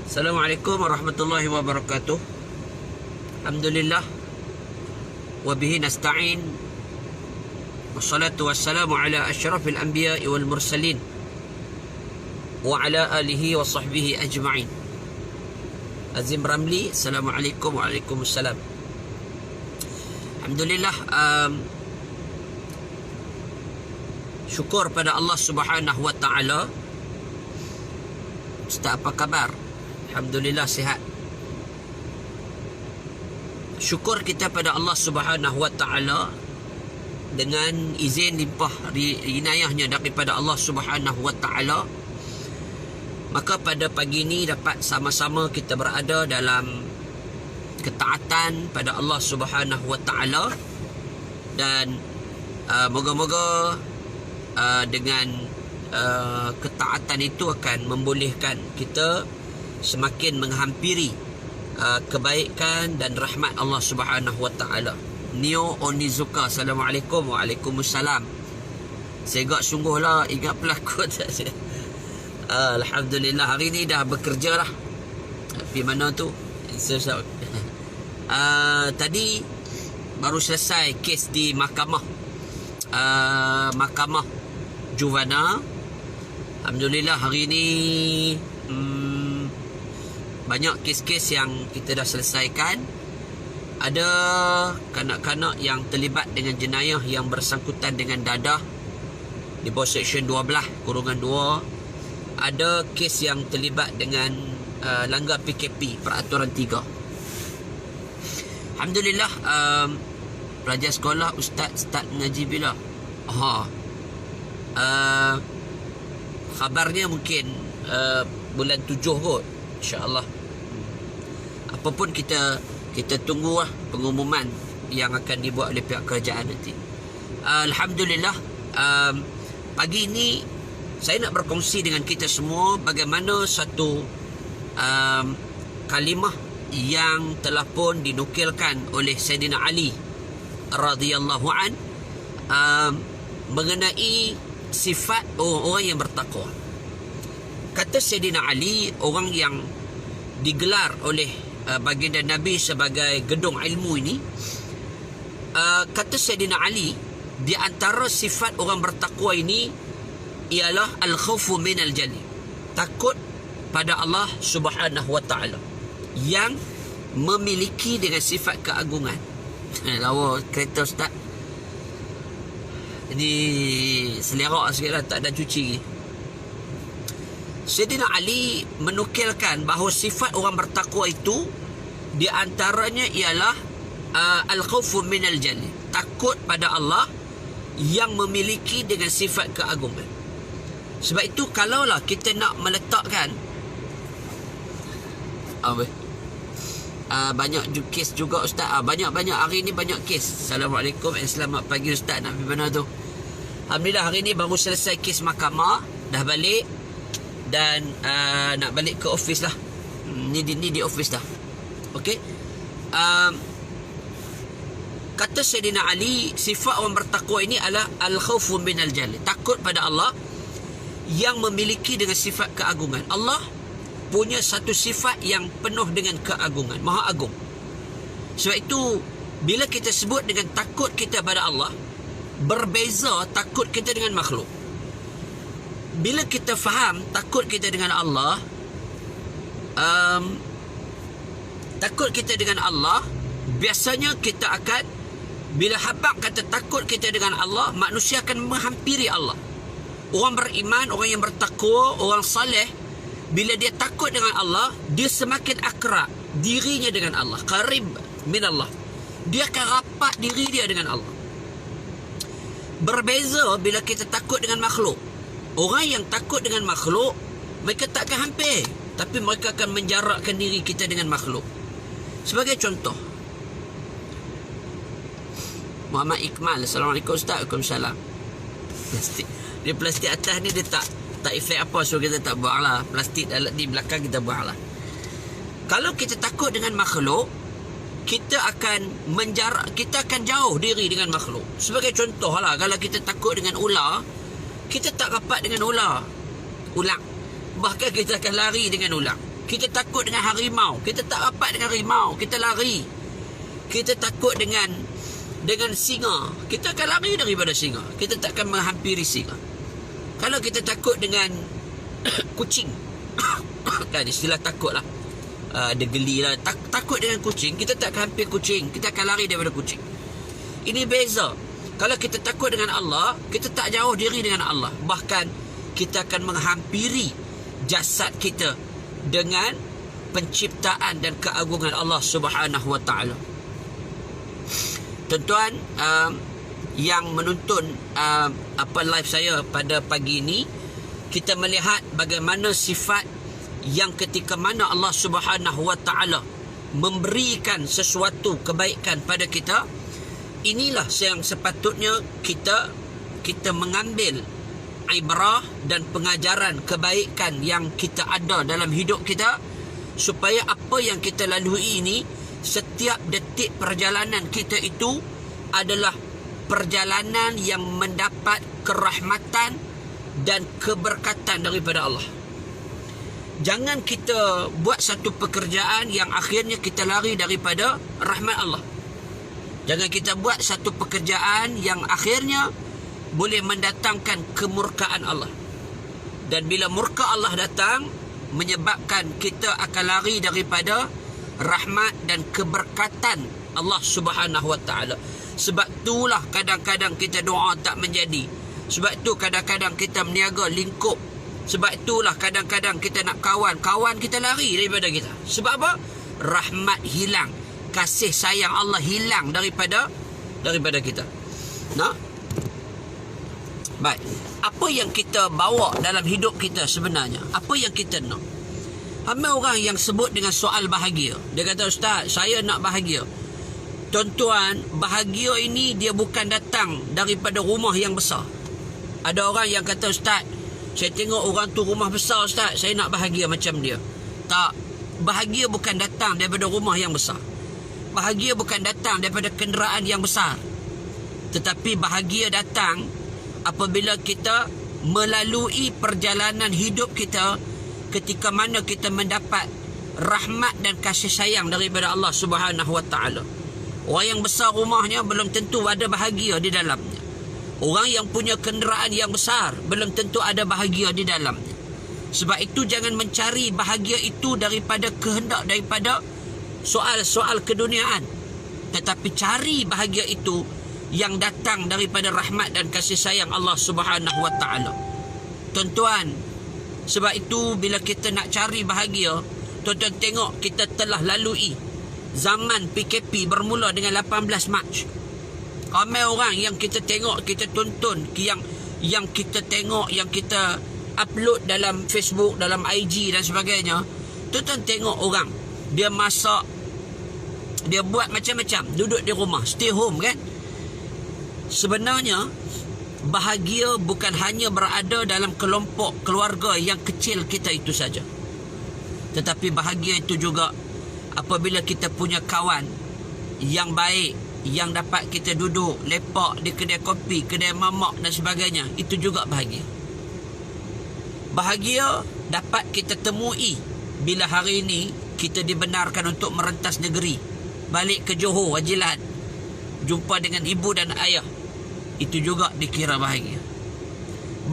Assalamualaikum warahmatullahi wabarakatuh. Alhamdulillah wa bihi nasta'in. Wassalatu wassalamu ala asyrafil anbiya'i wal mursalin wa ala alihi wa sahbihi ajma'in. Azim Ramli, Assalamualaikum. Waalaikumsalam. Alhamdulillah, syukur pada Allah Subhanahu wa taala. Ustaz, apa khabar? Alhamdulillah sihat. Syukur kita pada Allah Subhanahu wa taala dengan izin limpah inayahnya daripada Allah Subhanahu wa taala, maka pada pagi ini dapat sama-sama kita berada dalam ketaatan pada Allah Subhanahu wa taala, dan moga-moga dengan ketaatan itu akan membolehkan kita semakin menghampiri kebaikan dan rahmat Allah Subhanahu wa taala. Neo Onizuka, Assalamualaikum. Waalaikumsalam. Saya agak sungguhlah ingat pelakon saya. Alhamdulillah, hari ni dah bekerja lah. Di mana tu? Tadi baru selesai kes di mahkamah Juvana. Alhamdulillah, hari ni banyak kes-kes yang kita dah selesaikan. Ada kanak-kanak yang terlibat dengan jenayah yang bersangkutan dengan dadah di bawah Seksyen 12/2. Ada kes yang terlibat dengan langgar PKP, Peraturan 3. Alhamdulillah, pelajar sekolah Ustaz start mengaji bila? Khabarnya mungkin bulan 7 kot, insya-Allah. Apapun kita tunggulah pengumuman yang akan dibuat oleh pihak kerajaan nanti. Alhamdulillah, pagi ini saya nak berkongsi dengan kita semua bagaimana satu kalimah yang telah pun dinukilkan oleh Sayyidina Ali radhiyallahu an mengenai sifat orang yang bertakwa. Kata Sayyidina Ali, orang yang digelar oleh baginda Nabi sebagai gedung ilmu ini, kata Sayyidina Ali, di antara sifat orang bertakwa ini ialah al-khawfu minal jali, takut pada Allah Subhanahu wa taala, yang memiliki dengan sifat keagungan. Lawa kereta Ustaz ini selerak sikit lah, tak ada cuci. Sayyidina Ali menukilkan bahawa sifat orang bertakwa itu di antaranya ialah al-khawfu minal jali, takut pada Allah yang memiliki dengan sifat keagungan. Sebab itu kalaulah kita nak meletakkan banyak kes juga Ustaz, banyak hari ni banyak kes. Assalamualaikum, selamat pagi Ustaz, nak pergi mana tu? Alhamdulillah, hari ni baru selesai kes mahkamah, dah balik, dan nak balik ke office lah. Ni di office dah. Okey. Kata Sayyidina Ali, sifat orang bertakwa ini adalah al-khawfu minal jali, takut pada Allah yang memiliki dengan sifat keagungan. Allah punya satu sifat yang penuh dengan keagungan, maha agung. Sebab itu bila kita sebut dengan takut kita pada Allah, berbeza takut kita dengan makhluk. Bila kita faham takut kita dengan Allah, takut kita dengan Allah, biasanya kita akan, bila habaq kata takut kita dengan Allah, manusia akan menghampiri Allah. Orang beriman, orang yang bertakwa, orang saleh, bila dia takut dengan Allah, dia semakin akrab dirinya dengan Allah, qarib min Allah. Dia akan rapat diri dia dengan Allah. Berbeza bila kita takut dengan makhluk. Orang yang takut dengan makhluk, mereka tak akan hampir, tapi mereka akan menjarakkan diri kita dengan makhluk. Sebagai contoh, Muhammad Iqmal, Assalamualaikum Ustaz. Waalaikumsalam. Plastik atas ni dia tak efek apa, so kita tak buang lah. Plastik di belakang kita buang lah. Kalau kita takut dengan makhluk, kita akan kita akan jauh diri dengan makhluk. Sebagai contoh lah, kalau kita takut dengan ular, kita tak rapat dengan ular. Bahkan kita akan lari dengan ular. Kita takut dengan harimau, kita tak rapat dengan harimau, kita lari. Kita takut dengan singa, kita akan lari daripada singa. Kita tak akan menghampiri singa. Kalau kita takut dengan kucing, kan istilah takut lah, ada geli lah, takut dengan kucing, kita tak akan hampir kucing, kita akan lari daripada kucing. Ini beza. Kalau kita takut dengan Allah, kita tak jauh diri dengan Allah. Bahkan kita akan menghampiri jasad kita dengan penciptaan dan keagungan Allah Subhanahu wa taala. Tuan-tuan yang menonton live saya pada pagi ini, kita melihat bagaimana sifat yang ketika mana Allah Subhanahu wa taala memberikan sesuatu kebaikan pada kita, inilah yang sepatutnya kita mengambil ibrah dan pengajaran kebaikan yang kita ada dalam hidup kita, supaya apa yang kita lalui ini, setiap detik perjalanan kita itu adalah perjalanan yang mendapat kerahmatan dan keberkatan daripada Allah. Jangan kita buat satu pekerjaan yang akhirnya kita lari daripada rahmat Allah. Jangan kita buat satu pekerjaan yang akhirnya boleh mendatangkan kemurkaan Allah. Dan bila murka Allah datang, menyebabkan kita akan lari daripada rahmat dan keberkatan Allah Subhanahu wa taala. Sebab itulah kadang-kadang kita doa tak menjadi. Sebab itu kadang-kadang kita meniaga lingkup. Sebab itulah kadang-kadang kita nak kawan kita lari daripada kita. Sebab apa? Rahmat hilang, kasih sayang Allah hilang daripada kita. Nah, baik. Apa yang kita bawa dalam hidup kita sebenarnya? Apa yang kita nak? Ramai orang yang sebut dengan soal bahagia. Dia kata, Ustaz, saya nak bahagia. Tuan-tuan, bahagia ini dia bukan datang daripada rumah yang besar. Ada orang yang kata, Ustaz, saya tengok orang tu rumah besar, Ustaz, saya nak bahagia macam dia. Tak. Bahagia bukan datang daripada rumah yang besar. Bahagia bukan datang daripada kenderaan yang besar. Tetapi bahagia datang apabila kita melalui perjalanan hidup kita, ketika mana kita mendapat rahmat dan kasih sayang daripada Allah Subhanahu wa taala. Orang yang besar rumahnya belum tentu ada bahagia di dalamnya. Orang yang punya kenderaan yang besar belum tentu ada bahagia di dalamnya. Sebab itu jangan mencari bahagia itu daripada kehendak, daripada soal-soal keduniaan. Tetapi cari bahagia itu yang datang daripada rahmat dan kasih sayang Allah Subhanahu wa taala. Tuan-tuan, sebab itu bila kita nak cari bahagia, tuan-tuan tengok kita telah lalui zaman PKP bermula dengan 18 Mac. Ramai orang yang kita tengok, kita tonton, yang kita tengok, yang kita upload dalam Facebook, dalam IG dan sebagainya. Tuan-tuan tengok orang, dia masak, dia buat macam-macam, duduk di rumah, stay home kan. Sebenarnya bahagia bukan hanya berada dalam kelompok keluarga yang kecil kita itu saja. Tetapi bahagia itu juga apabila kita punya kawan yang baik, yang dapat kita duduk lepak di kedai kopi, kedai mamak dan sebagainya. Itu juga bahagia. Bahagia dapat kita temui bila hari ini kita dibenarkan untuk merentas negeri, balik ke Johor, Wajilan, jumpa dengan ibu dan ayah. Itu juga dikira bahagia.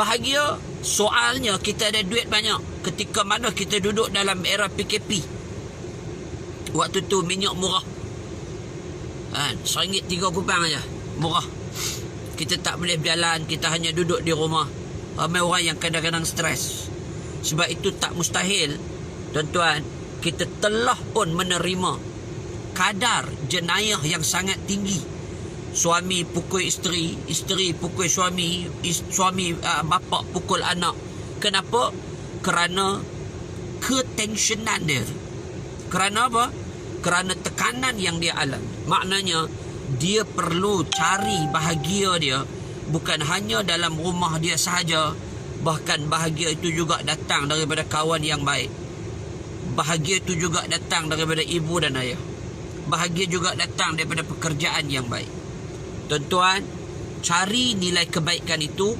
Bahagia soalnya kita ada duit banyak. Ketika mana kita duduk dalam era PKP, waktu tu minyak murah, RM1.3 aja, murah. Kita tak boleh berjalan, kita hanya duduk di rumah. Ramai orang yang kadang-kadang stres. Sebab itu tak mustahil, tuan-tuan, kita telah pun menerima kadar jenayah yang sangat tinggi. Suami pukul isteri, isteri pukul suami, suami bapa pukul anak. Kenapa? Kerana ketensionan dia. Kerana apa? Kerana tekanan yang dia alami. Maknanya dia perlu cari bahagia dia bukan hanya dalam rumah dia sahaja, bahkan bahagia itu juga datang daripada kawan yang baik. Bahagia itu juga datang daripada ibu dan ayah. Bahagia juga datang daripada pekerjaan yang baik. Tuan-tuan, cari nilai kebaikan itu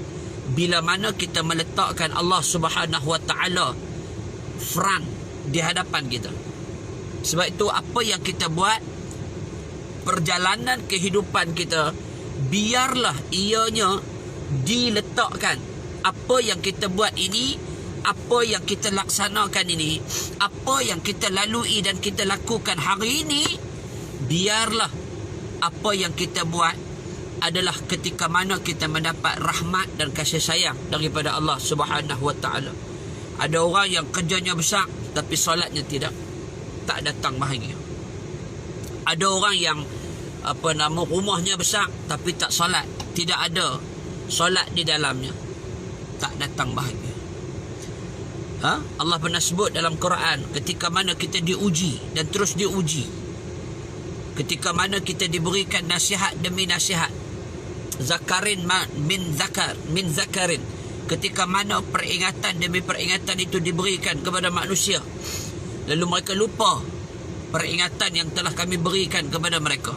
bila mana kita meletakkan Allah Subhanahu wa taala front di hadapan kita. Sebab itu apa yang kita buat, perjalanan kehidupan kita, biarlah ianya diletakkan. Apa yang kita buat ini, apa yang kita laksanakan ini, apa yang kita lalui dan kita lakukan hari ini, biarlah apa yang kita buat adalah ketika mana kita mendapat rahmat dan kasih sayang daripada Allah Subhanahu Wa Taala. Ada orang yang kerjanya besar tapi solatnya tidak, tak datang bahagia. Ada orang yang rumahnya besar tapi tak solat, tidak ada solat di dalamnya, tak datang bahagia. Allah pernah sebut dalam Quran ketika mana kita diuji dan terus diuji, ketika mana kita diberikan nasihat demi nasihat, zakarin min zakarin, ketika mana peringatan demi peringatan itu diberikan kepada manusia, lalu mereka lupa peringatan yang telah kami berikan kepada mereka.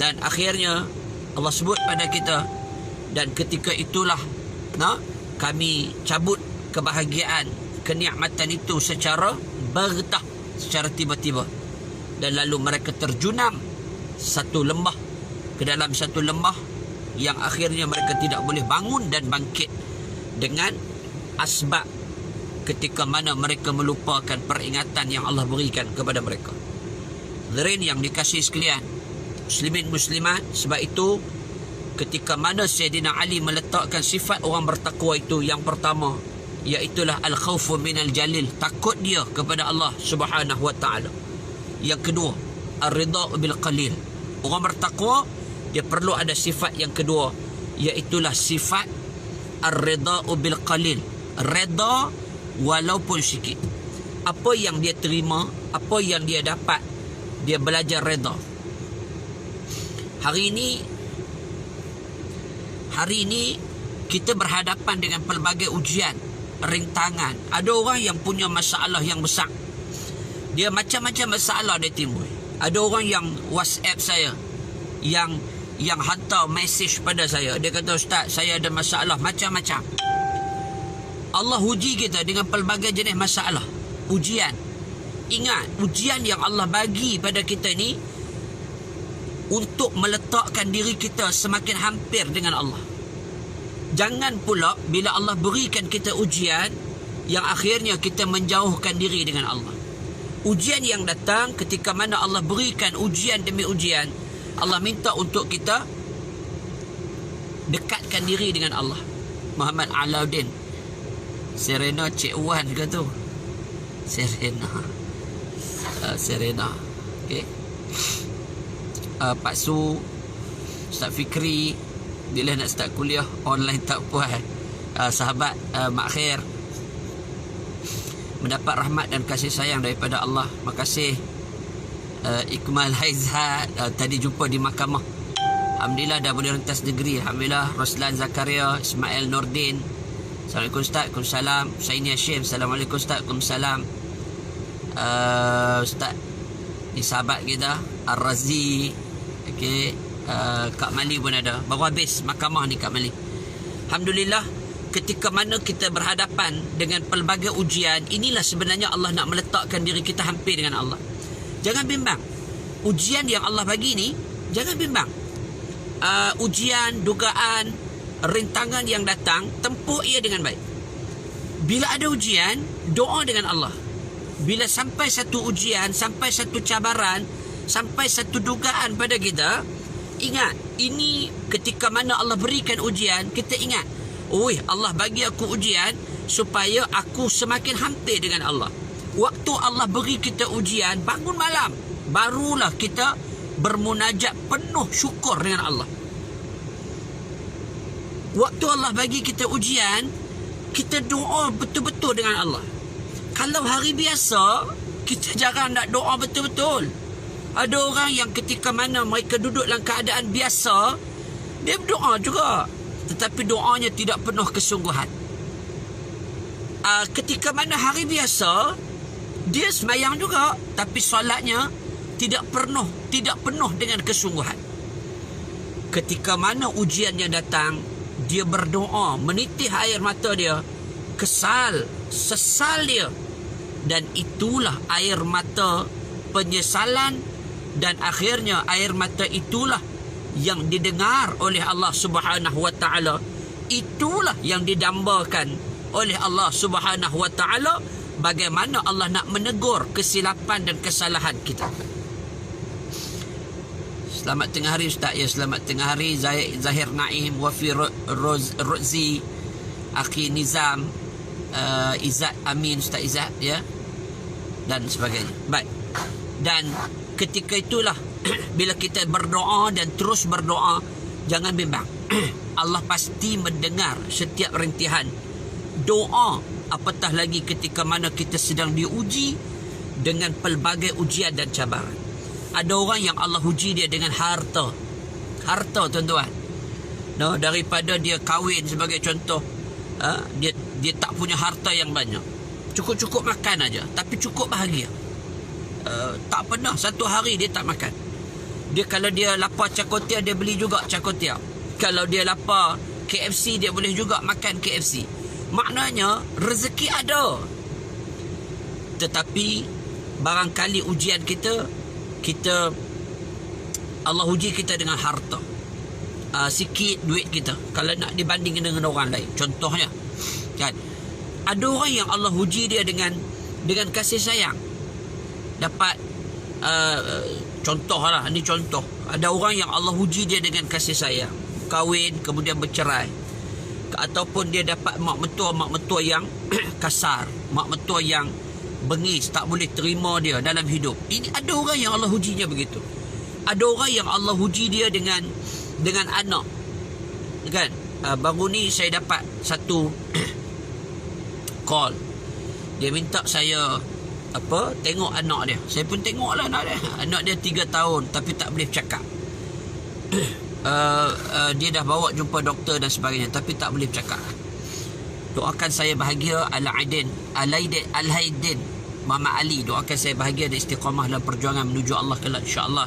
Dan akhirnya Allah sebut pada kita, dan ketika itulah kami cabut kebahagiaan, kenikmatan itu secara bertah, secara tiba-tiba. Dan lalu mereka terjunam ke dalam satu lembah yang akhirnya mereka tidak boleh bangun dan bangkit dengan asbab ketika mana mereka melupakan peringatan yang Allah berikan kepada mereka. Hadirin yang dikasihi sekalian, muslimin muslimat, sebab itu ketika mana Sayyidina Ali meletakkan sifat orang bertakwa itu, yang pertama iaitulah al-khawfu minal jalil, takut dia kepada Allah Subhanahu Wa Taala. Yang kedua, ar-ridha bil qalil. Orang bertakwa dia perlu ada sifat yang kedua, iaitulah sifat ar-ridha bil qalil, redha walaupun sikit. Apa yang dia terima, apa yang dia dapat, dia belajar redha. Hari ini kita berhadapan dengan pelbagai ujian, rintangan. Ada orang yang punya masalah yang besar, dia macam-macam masalah dia timbul. Ada orang yang WhatsApp saya, yang hantar mesej pada saya, dia kata, "Ustaz, saya ada masalah macam-macam." Allah uji kita dengan pelbagai jenis masalah, ujian. Ingat, ujian yang Allah bagi pada kita ni untuk meletakkan diri kita semakin hampir dengan Allah. Jangan pula bila Allah berikan kita ujian yang akhirnya kita menjauhkan diri dengan Allah. Ujian yang datang ketika mana Allah berikan ujian demi ujian, Allah minta untuk kita dekatkan diri dengan Allah. Muhammad Alauddin, Serena Cik Wan ke tu? Serena. Okay. Pak Su, Ustaz Fikri, bila nak start kuliah online tak puas. Sahabat Mak Khair mendapat rahmat dan kasih sayang daripada Allah. Makasih. Ikmal Haizat tadi jumpa di mahkamah, alhamdulillah dah boleh rentas degree. Alhamdulillah. Roslan Zakaria, Ismail Nordin, Assalamualaikum Ustaz. Waalaikumsalam. Saini Hashim, Assalamualaikum Ustaz. Waalaikumsalam. Ustaz ni sahabat kita Ar-Razi. Okay. Kak Mali pun ada. Baru habis mahkamah ni Kak Mali. Alhamdulillah, ketika mana kita berhadapan dengan pelbagai ujian, inilah sebenarnya Allah nak meletakkan diri kita hampir dengan Allah. Jangan bimbang. Ujian yang Allah bagi ni, jangan bimbang. Ujian, dugaan, rintangan yang datang, tempur ia dengan baik. Bila ada ujian, doa dengan Allah. Bila sampai satu ujian, sampai satu cabaran, sampai satu dugaan pada kita, ingat, ini ketika mana Allah berikan ujian, kita ingat, Allah bagi aku ujian supaya aku semakin hampir dengan Allah. Waktu Allah beri kita ujian, bangun malam, barulah kita bermunajat penuh syukur dengan Allah. Waktu Allah bagi kita ujian, kita doa betul-betul dengan Allah. Kalau hari biasa, kita jarang nak doa betul-betul. Ada orang yang ketika mana mereka duduk dalam keadaan biasa, dia berdoa juga, tetapi doanya tidak penuh kesungguhan. Ketika mana hari biasa, dia sembahyang juga, tapi solatnya tidak penuh dengan kesungguhan. Ketika mana ujiannya datang, dia berdoa, menitih air mata dia, sesal dia Dan itulah air mata penyesalan, dan akhirnya air mata itulah yang didengar oleh Allah Subhanahu wa taala. Itulah yang didambakan oleh Allah Subhanahu wa taala, bagaimana Allah nak menegur kesilapan dan kesalahan kita. Selamat tengah hari Ustaz. Ya, selamat tengah hari Zahir Naim, Wafi Rozzi, Akhi Nizam, Izzat Amin, Ustaz Izzat, ya, dan sebagainya. Baik. Dan ketika itulah bila kita berdoa dan terus berdoa, jangan bimbang. Allah pasti mendengar setiap rintihan doa, apatah lagi ketika mana kita sedang diuji dengan pelbagai ujian dan cabaran. Ada orang yang Allah uji dia dengan harta. Harta, tuan-tuan. No, daripada dia kahwin sebagai contoh, dia tak punya harta yang banyak. Cukup-cukup makan aja, tapi cukup bahagia. Tak pernah satu hari dia tak makan. Dia kalau dia lapar cakotia, dia beli juga cakotia. Kalau dia lapar KFC, dia boleh juga makan KFC. Maknanya rezeki ada. Tetapi barangkali ujian kita Allah uji kita dengan harta. Sikit duit kita kalau nak dibandingkan dengan orang lain. Contohnya, kan, ada orang yang Allah uji dia dengan kasih sayang. Dapat contoh lah, ni contoh. Ada orang yang Allah uji dia dengan kasih sayang, kahwin kemudian bercerai, ataupun dia dapat mak mentua yang kasar, mak mentua yang bengis, tak boleh terima dia dalam hidup. Ini ada orang yang Allah ujinya begitu. Ada orang yang Allah uji dia dengan anak, kan. Baru ni saya dapat satu call. Dia minta saya tengok anak dia. Saya pun tengoklah anak dia. Anak dia 3 tahun tapi tak boleh cakap. Dia dah bawa jumpa doktor dan sebagainya, tapi tak boleh bercakap. Doakan saya bahagia. Al-Haidin Mama Ali, doakan saya bahagia dan istiqamah dalam perjuangan menuju Allah kelak, insya-Allah.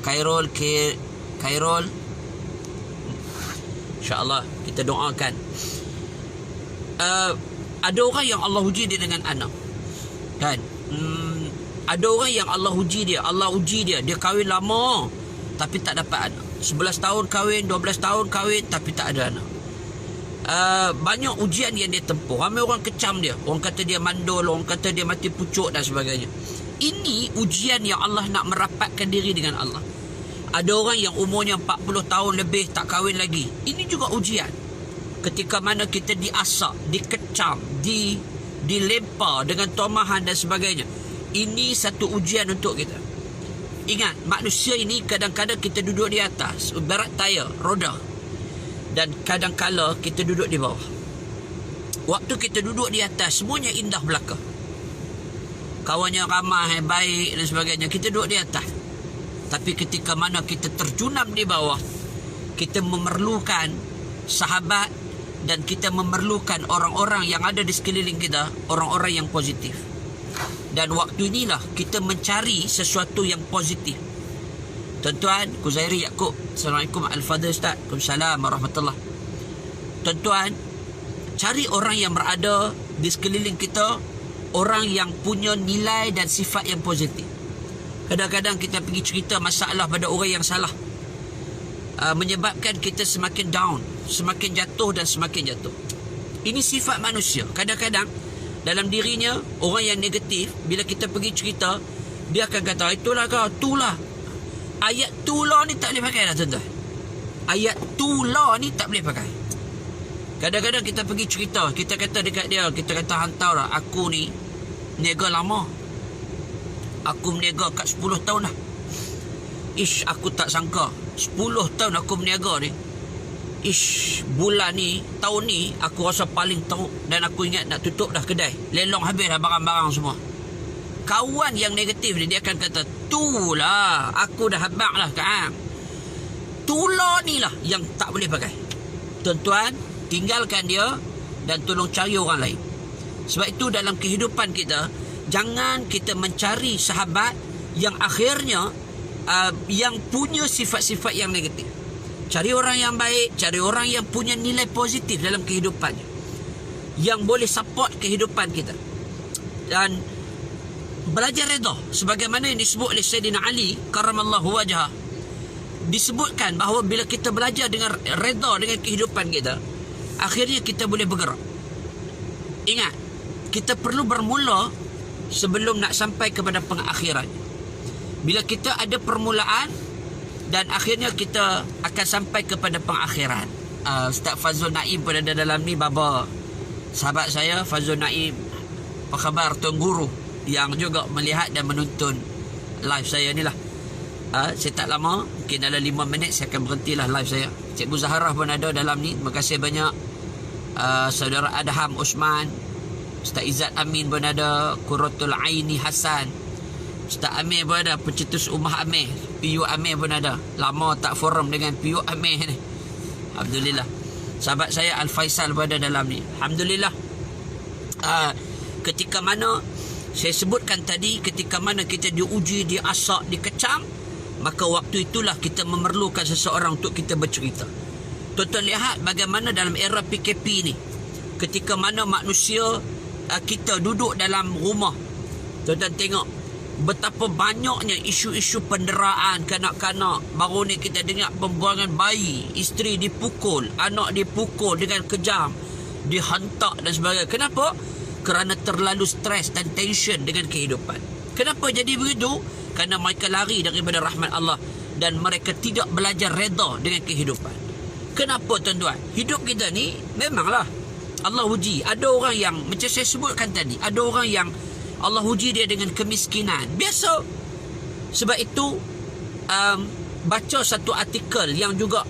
Khairul insya-Allah kita doakan. Ada orang yang Allah uji dia dengan anak, kan. Ada orang yang Allah uji dia dia kahwin lama tapi tak dapat anak. 11 tahun kahwin, 12 tahun kahwin, tapi tak ada anak. Banyak ujian yang dia tempuh. Ramai orang kecam dia. Orang kata dia mandul, orang kata dia mati pucuk dan sebagainya. Ini ujian yang Allah nak merapatkan diri dengan Allah. Ada orang yang umurnya 40 tahun lebih tak kahwin lagi. Ini juga ujian. Ketika mana kita diasak, dikecam, dilempar dengan tomahan dan sebagainya. Ini satu ujian untuk kita. Ingat, manusia ini kadang-kadang kita duduk di atas, ibarat tayar, roda. Dan kadang-kala kita duduk di bawah. Waktu kita duduk di atas, semuanya indah belaka. Kawannya ramai, baik dan sebagainya. Kita duduk di atas. Tapi ketika mana kita terjunam di bawah, kita memerlukan sahabat dan kita memerlukan orang-orang yang ada di sekeliling kita, orang-orang yang positif. Dan waktu inilah kita mencari sesuatu yang positif. Tuan-tuan, Kuzairi Yaakob. Assalamualaikum Al-Fadhil Ustaz. Waalaikumsalam warahmatullahi. Tuan-tuan, cari orang yang berada di sekeliling kita, orang yang punya nilai dan sifat yang positif. Kadang-kadang kita pergi cerita masalah pada orang yang salah, menyebabkan kita semakin down, semakin jatuh dan semakin jatuh. Ini sifat manusia. Kadang-kadang dalam dirinya orang yang negatif, bila kita pergi cerita, dia akan kata, itulah kau, itulah. Ayat tulah ni tak boleh pakai dah, tuan-tuan. Ayat tulah ni tak boleh pakai. Kadang-kadang kita pergi cerita, kita kata dekat dia, kita kata, hantar lah, aku ni niaga lama. Aku meniaga kat 10 tahun dah. Aku tak sangka 10 tahun aku meniaga ni. Bulan ni, tahun ni aku rasa paling teruk. Dan aku ingat nak tutup dah kedai. Lelong habis dah barang-barang semua. Kawan yang negatif ni, dia akan kata, tulah, aku dah habaq lah kan. Tulah ni lah yang tak boleh pakai. Tuan-tuan, tinggalkan dia dan tolong cari orang lain. Sebab itu dalam kehidupan kita, jangan kita mencari sahabat yang akhirnya yang punya sifat-sifat yang negatif. Cari orang yang baik, cari orang yang punya nilai positif dalam kehidupannya, yang boleh support kehidupan kita. Dan belajar redha sebagaimana yang disebut oleh Sayyidina Ali karramallahu wajhah. Disebutkan bahawa bila kita belajar dengan redha dengan kehidupan kita, akhirnya kita boleh bergerak. Ingat, kita perlu bermula sebelum nak sampai kepada pengakhiran. Bila kita ada permulaan dan akhirnya kita akan sampai kepada pengakhiran. Ustaz Fazul Naim pun ada dalam ni, baba sahabat saya Fazul Naim, apa khabar Tuan Guru, yang juga melihat dan menonton live saya ni lah. Saya tak lama, mungkin dalam 5 minit saya akan berhentilah live saya. Cikgu Zaharah pun ada dalam ni. Terima kasih banyak. Saudara Adham Osman, Ustaz Izzat Amin pun ada, Qurratul Aini Hasan, Ustaz Amir pun ada, pencetus Ummah Amir, PU Amir pun ada. Lama tak forum dengan PU Amir ni. Alhamdulillah. Sahabat saya Al Faisal pun ada dalam ni. Alhamdulillah. Ketika mana saya sebutkan tadi, ketika mana kita diuji, diasak, dikecam, maka waktu itulah kita memerlukan seseorang untuk kita bercerita. Tuan-tuan lihat bagaimana dalam era PKP ni, ketika mana manusia kita duduk dalam rumah, tuan-tuan tengok betapa banyaknya isu-isu penderaan kanak-kanak. Baru ni kita dengar pembuangan bayi, isteri dipukul, anak dipukul dengan kejam, dihantar dan sebagainya. Kenapa? Kerana terlalu stres dan tension dengan kehidupan. Kenapa jadi begitu? Kerana mereka lari daripada rahmat Allah dan mereka tidak belajar redha dengan kehidupan. Kenapa tuan-tuan? Hidup kita ni memanglah Allah uji. Ada orang yang, macam saya sebutkan tadi, ada orang yang Allah uji dia dengan kemiskinan. Biasa. Sebab itu baca satu artikel yang juga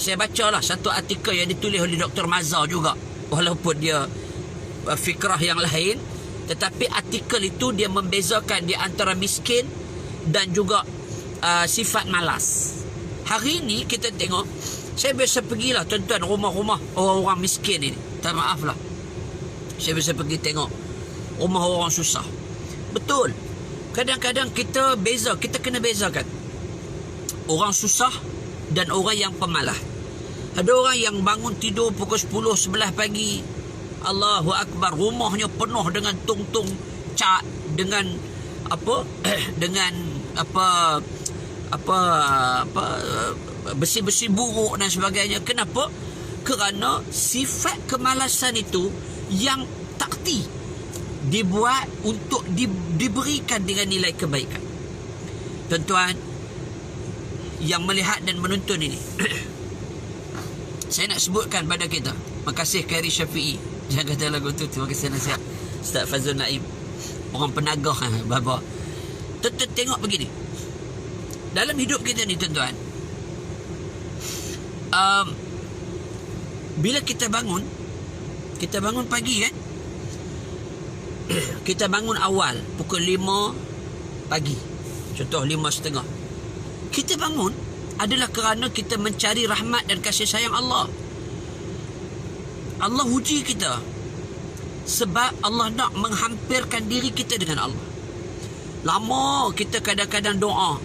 saya bacalah satu artikel yang ditulis oleh Dr. Mazhar juga, walaupun dia fikrah yang lain, tetapi artikel itu dia membezakan di antara miskin dan juga sifat malas. Hari ini kita tengok, saya biasa pergilah tuan-tuan rumah-rumah orang-orang miskin ini. Tak maaf lah, saya biasa pergi tengok rumah orang susah. Betul, kadang-kadang kita beza, kita kena bezakan orang susah dan orang yang pemalas. Ada orang yang bangun tidur pukul 10, 11 pagi, Allahu Akbar, rumahnya penuh dengan tung-tung cat, dengan apa dengan apa besi-besi buruk dan sebagainya. Kenapa? Kerana sifat kemalasan itu yang takti dibuat untuk diberikan dengan nilai kebaikan. Tuan-tuan yang melihat dan menonton ini, saya nak sebutkan pada kita, makasih Khairi Syafi'i, jangan kata lagu tu, terima kasih nasihat Ustaz Fazul Naim, orang penagah baba. Tuan-tuan tengok begini, dalam hidup kita ni tuan-tuan, bila kita bangun pagi kan, kita bangun awal pukul 5 pagi, contoh 5:30, kita bangun adalah kerana kita mencari rahmat dan kasih sayang Allah. Allah uji kita sebab Allah nak menghampirkan diri kita dengan Allah. Lama kita kadang-kadang doa.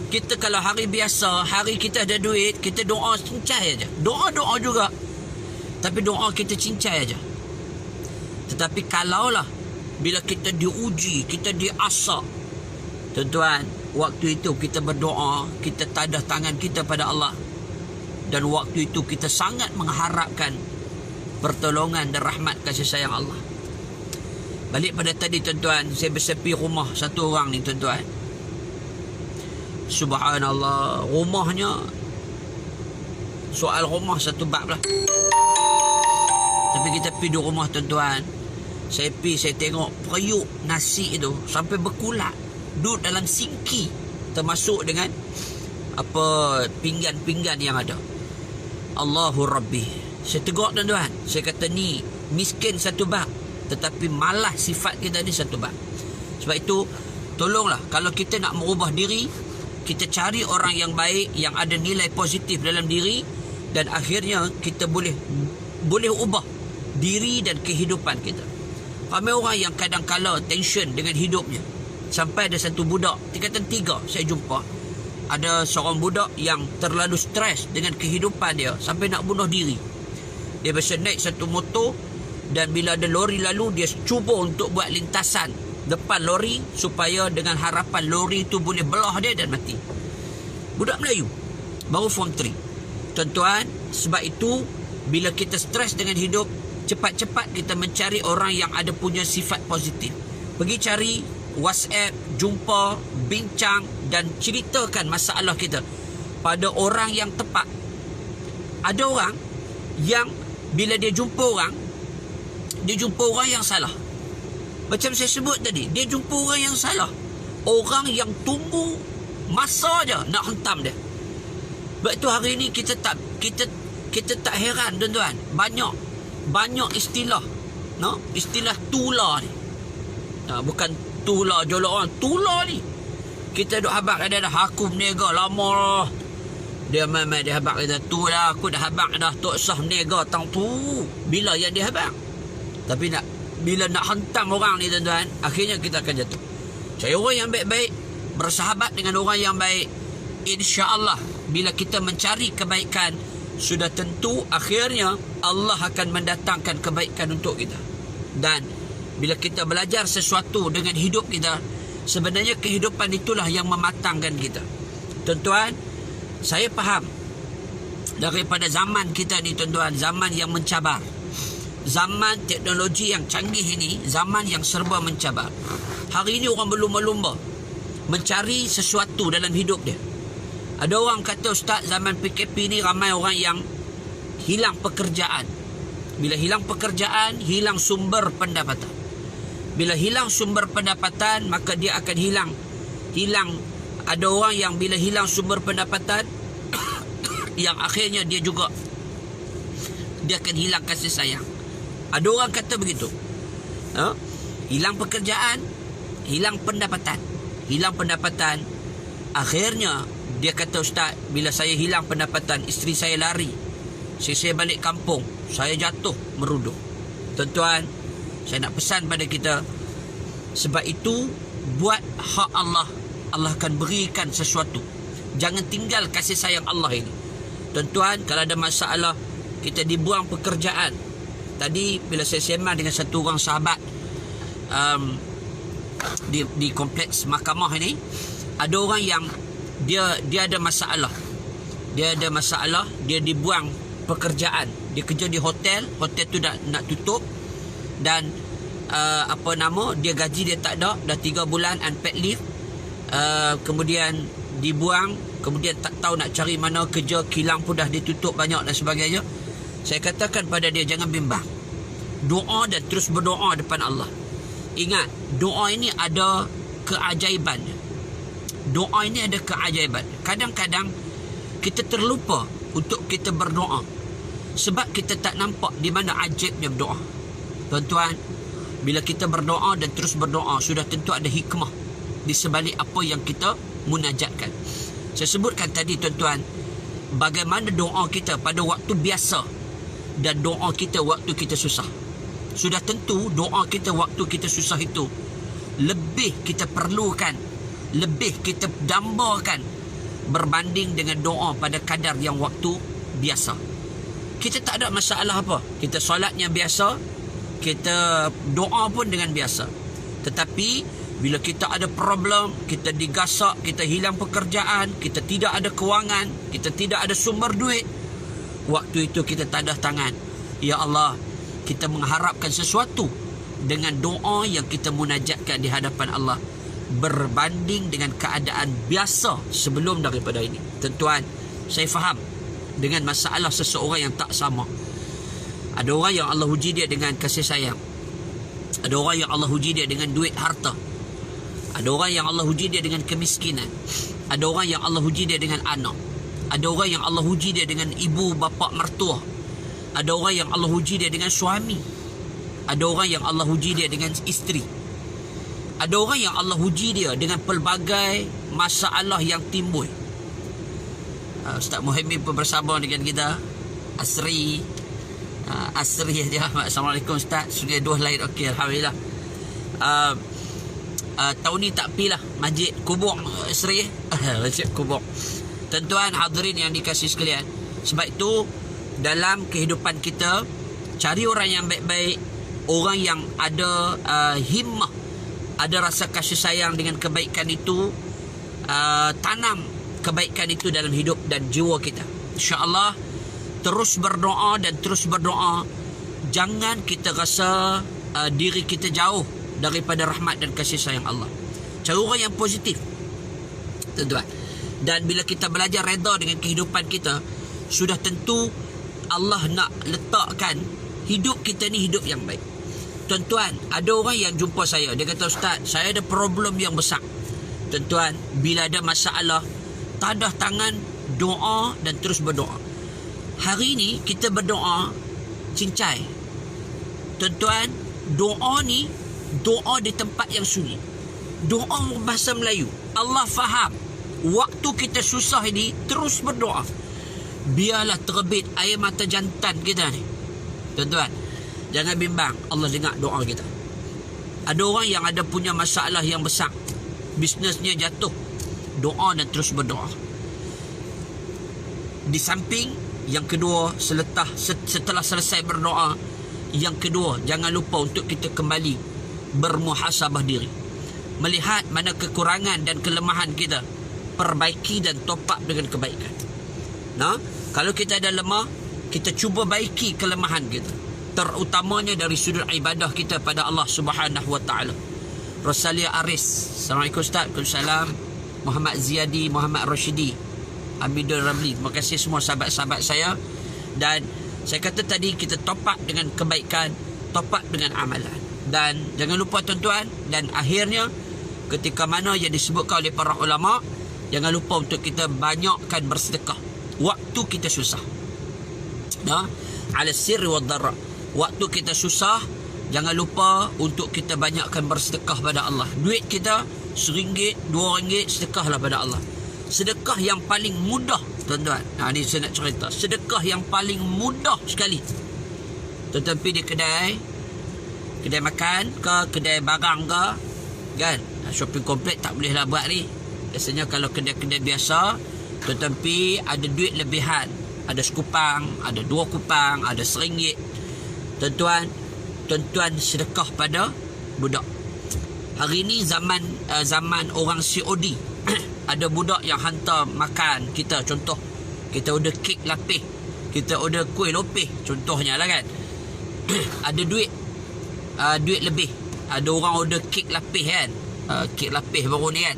Kita kalau hari biasa, hari kita ada duit, kita doa cincai aja. Doa-doa juga, tapi doa kita cincai aja. Tetapi kalaulah bila kita diuji, kita diasak, tuan-tuan, waktu itu kita berdoa, kita tadah tangan kita pada Allah, dan waktu itu kita sangat mengharapkan pertolongan dan rahmat kasih sayang Allah. Balik pada tadi tuan-tuan, saya bersepi rumah satu orang ni tuan-tuan. Subhanallah, rumahnya, soal rumah satu bab lah. Tapi kita pergi di rumah tuan-tuan, saya tengok periuk nasi itu sampai berkulat, duduk dalam singki, termasuk dengan apa pinggan-pinggan yang ada. Allahu Rabbi. Saya tegur tuan-tuan, saya kata ni miskin satu bab, tetapi malas sifat kita ni satu bab. Sebab itu tolonglah, kalau kita nak merubah diri, kita cari orang yang baik, yang ada nilai positif dalam diri, dan akhirnya kita boleh ubah diri dan kehidupan kita. Ramai orang yang kadang-kala tension dengan hidupnya. Sampai ada satu budak, tingkatan 3 saya jumpa, ada seorang budak yang terlalu stres dengan kehidupan dia sampai nak bunuh diri. Dia biasa naik satu motor, dan bila ada lori lalu, dia cuba untuk buat lintasan depan lori supaya dengan harapan lori itu boleh belah dia dan mati. Budak Melayu baru form 3. Tuan-tuan, sebab itu bila kita stres dengan hidup, cepat-cepat kita mencari orang yang ada punya sifat positif. Pergi cari WhatsApp, jumpa, bincang dan ceritakan masalah kita pada orang yang tepat. Ada orang yang bila dia jumpa orang yang salah. Macam saya sebut tadi, dia jumpa orang yang salah. Orang yang tunggu masa je nak hentam dia. Sebab itu hari ni kita tak heran tuan-tuan. Banyak istilah, istilah tular ni. Bukan tular jolok orang, tular ni. Kita duk habaq ada aku berniaga lama lah. Dia memang dia habaq kata tu lah, aku dah habaq dah, tak usah berniaga tang tu. Bila yang dia habaq. Tapi bila nak hentam orang ni tuan-tuan, akhirnya kita akan jatuh. Saya orang yang baik-baik, bersahabat dengan orang yang baik, insya-Allah bila kita mencari kebaikan, sudah tentu akhirnya Allah akan mendatangkan kebaikan untuk kita. Dan bila kita belajar sesuatu dengan hidup kita, sebenarnya kehidupan itulah yang mematangkan kita. Tuan-tuan, saya faham daripada zaman kita ni tuan-tuan, zaman yang mencabar, zaman teknologi yang canggih ini, zaman yang serba mencabar. Hari ini orang berlumba-lumba mencari sesuatu dalam hidup dia. Ada orang kata, Ustaz, zaman PKP ni ramai orang yang hilang pekerjaan. Bila hilang pekerjaan, hilang sumber pendapatan. Bila hilang sumber pendapatan, maka dia akan hilang. Ada orang yang bila hilang sumber pendapatan yang akhirnya dia akan hilang kasih sayang. Ada orang kata begitu. Hilang pekerjaan, hilang pendapatan. Akhirnya dia kata, Ustaz, bila saya hilang pendapatan, isteri saya lari. Saya balik kampung, saya jatuh meruduk. Tuan-tuan, saya nak pesan pada kita, sebab itu buat hak Allah, Allah akan berikan sesuatu. Jangan tinggal kasih sayang Allah ini. Tuan-tuan, kalau ada masalah, kita dibuang pekerjaan. Tadi bila saya sembang dengan satu orang sahabat di kompleks mahkamah ini, ada orang yang dia ada masalah. Dia dibuang pekerjaan. Dia kerja di hotel tu dah nak tutup. Dan dia gaji dia tak ada, dah 3 bulan unpaid leave. Kemudian dibuang, kemudian tak tahu nak cari mana kerja, kilang pun dah ditutup banyak dan sebagainya. Saya katakan pada dia, jangan bimbang. Doa dan terus berdoa depan Allah. Ingat, doa ini ada keajaibannya. Doa ini ada keajaiban. Kadang-kadang kita terlupa untuk kita berdoa sebab kita tak nampak di mana ajaibnya berdoa. Tuan-tuan, bila kita berdoa dan terus berdoa, sudah tentu ada hikmah di sebalik apa yang kita munajatkan. Saya sebutkan tadi tuan-tuan, bagaimana doa kita pada waktu biasa dan doa kita waktu kita susah. Sudah tentu doa kita waktu kita susah itu lebih kita perlukan, lebih kita dambakan berbanding dengan doa pada kadar yang waktu biasa. Kita tak ada masalah apa. Kita solatnya biasa, kita doa pun dengan biasa. Tetapi bila kita ada problem, kita digasak, kita hilang pekerjaan, kita tidak ada kewangan, kita tidak ada sumber duit, waktu itu kita tadah tangan, ya Allah, kita mengharapkan sesuatu dengan doa yang kita munajatkan di hadapan Allah berbanding dengan keadaan biasa sebelum daripada ini. Tuan-tuan, saya faham dengan masalah seseorang yang tak sama. Ada orang yang Allah uji dia dengan kasih sayang. Ada orang yang Allah uji dia dengan duit harta. Ada orang yang Allah uji dia dengan kemiskinan. Ada orang yang Allah uji dia dengan anak. Ada orang yang Allah uji dia dengan ibu bapa mertua. Ada orang yang Allah uji dia dengan suami. Ada orang yang Allah uji dia dengan isteri. Ada orang yang Allah uji dia dengan pelbagai masalah yang timbul. Ustaz Muhammad pun bersama dengan kita. Asri dia. Assalamualaikum Ustaz. Sudah 2 lain. Okey, alhamdulillah. Tahun ni tak pi lah masjid kubur Asri. Masjid kubur. Tuan-tuan hadirin yang dikasihi sekalian, sebab itu dalam kehidupan kita, cari orang yang baik-baik, orang yang ada himmah ada rasa kasih sayang dengan kebaikan itu, tanam kebaikan itu dalam hidup dan jiwa kita. InsyaAllah terus berdoa dan terus berdoa. Jangan kita rasa diri kita jauh daripada rahmat dan kasih sayang Allah. Cara orang yang positif, tuan-tuan. Dan bila kita belajar reda dengan kehidupan kita, sudah tentu Allah nak letakkan hidup kita ni hidup yang baik. Tuan-tuan, ada orang yang jumpa saya, dia kata, Ustaz, saya ada problem yang besar. Tuan-tuan, bila ada masalah, tadah tangan, doa dan terus berdoa. Hari ni kita berdoa cincai. Tuan-tuan, doa ni doa di tempat yang sunyi. Doa bahasa Melayu. Allah faham. Waktu kita susah ini, terus berdoa. Biarlah terbit air mata jantan kita ni. Tuan-tuan, jangan bimbang, Allah dengar doa kita. Ada orang yang ada punya masalah yang besar, bisnesnya jatuh, doa dan terus berdoa. Di samping yang kedua, setelah selesai berdoa, yang kedua, jangan lupa untuk kita kembali bermuhasabah diri, melihat mana kekurangan dan kelemahan kita, perbaiki dan top up dengan kebaikan. Nah, kalau kita ada lemah, kita cuba baiki kelemahan kita, terutamanya dari sudut ibadah kita pada Allah Subhanahu wa taala. Rosalia Aris, Assalamualaikum Ustaz. Waalaikumsalam. Muhammad Ziyadi, Muhammad Rashidi, Amidul Ramli. Terima kasih semua sahabat-sahabat saya. Dan saya kata tadi, kita top up dengan kebaikan, top up dengan amalan. Dan jangan lupa tuan-tuan, dan akhirnya ketika mana yang disebutkan oleh para ulama, jangan lupa untuk kita banyakkan bersedekah waktu kita susah. Nah, ala sirri wad dharra. Waktu kita susah, jangan lupa untuk kita banyakkan bersedekah pada Allah. Duit kita RM1, RM2, sedekahlah pada Allah. Sedekah yang paling mudah, tuan-tuan. Nah, ni saya nak cerita. Sedekah yang paling mudah sekali. Tuan-tuan pergi di kedai makan ke, kedai barang ke, kan? Shopping kompleks tak bolehlah buat ni. Biasanya kalau kedai-kedai biasa, tuan-tuan pergi ada duit lebihan, ada sekupang, ada 2 kupang, ada RM1. Tuan-tuan sedekah pada budak. Hari ni zaman orang COD. Ada budak yang hantar makan kita. Contoh, kita order kek lapis, kita order kuih lopih, contohnya lah kan. Ada duit lebih. Ada orang order kek lapis kan, kek lapis baru ni kan.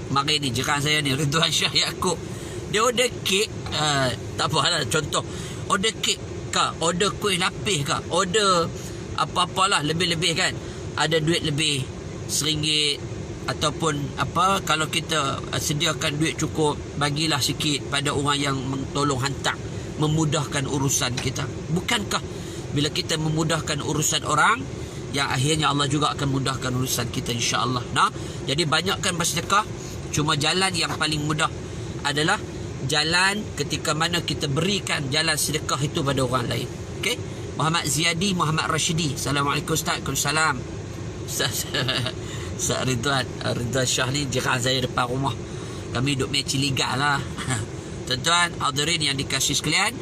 Mari ni jiran saya ni, Ridwan Shah Yaakob, dia order kek, tak apalah, contoh order kek ke, order kuih lapis ke, order apa-apalah lebih-lebih kan. Ada duit lebih RM1 ataupun apa, kalau kita sediakan duit cukup, bagilah sikit pada orang yang tolong hantar, memudahkan urusan kita. Bukankah bila kita memudahkan urusan orang, yang akhirnya Allah juga akan mudahkan urusan kita, insya-Allah. Nah, jadi banyakkan bersedekah. Cuma jalan yang paling mudah adalah jalan ketika mana kita berikan jalan sedekah itu pada orang lain. Okey? Muhammad Ziyadi, Muhammad Rashidi. Assalamualaikum Ustaz. Waalaikumsalam. Ustaz Ridwan Shah ni jiran saya depan rumah. Kami duduk match liga lah. Tuan-tuan hadirin yang dikasihi sekalian,